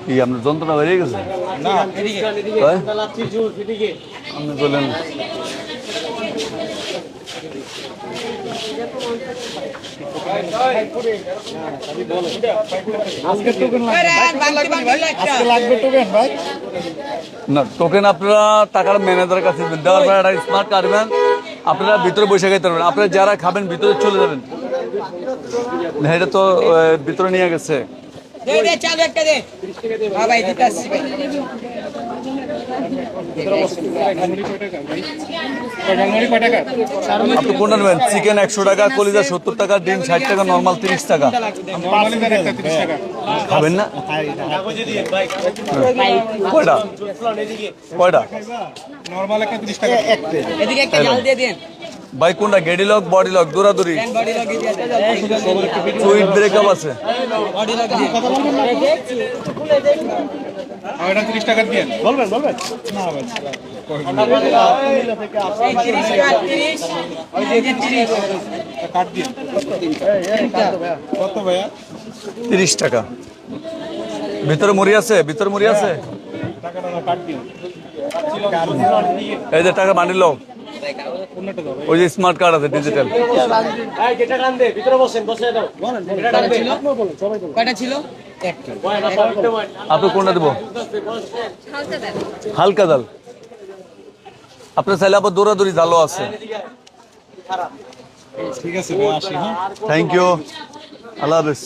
কি আপনার যন্ত্রণা বেরিয়ে গেছে? না, আপনি বললেন না টোকেন আপনারা টাকার ম্যানেজারের কাছে দেওয়ার পর একটা স্মার্ট কার্ড দেবেন, আপনারা ভিতরে বসে খাইতে পারবেন। আপনারা যারা খাবেন ভিতরে চলে যাবেন। এটা তো ভিতরে নিয়ে গেছে। আপনি কোনটা নেবেন? চিকেন 100 টাকা, কলিজা 70 টাকা, ডিম 60 টাকা, নর্মাল 30 টাকা। খাবেন না? কয়টা কয়টা? ভাই কোনটা? গেডি লক, বডি লক, দৌড়াদৌড়ি, সুইট ব্রেকআপ আছে। 30 টাকা দিয়ে বলবেন বলবেন না ভাই কাট দিয়ে কত ভাইয়া? 30 টাকা। ভিতরে মুড়ি আছে? ভিতরে মুড়ি আছে? টাকাটা কাট দিন। এই যে টাকা বান্ডিল লও। ওই যে স্মার্ট কার্ড আছে ডিজিটাল। আপনি কোনটা দেবো? হালকা জাল। আপনার চাইলে আবার দৌড়াদৌড়ি জালও আছে। ঠিক আছে ভাই, আসি। হ্যাঁ, থ্যাংক ইউ, আল্লাহ হাফেজ।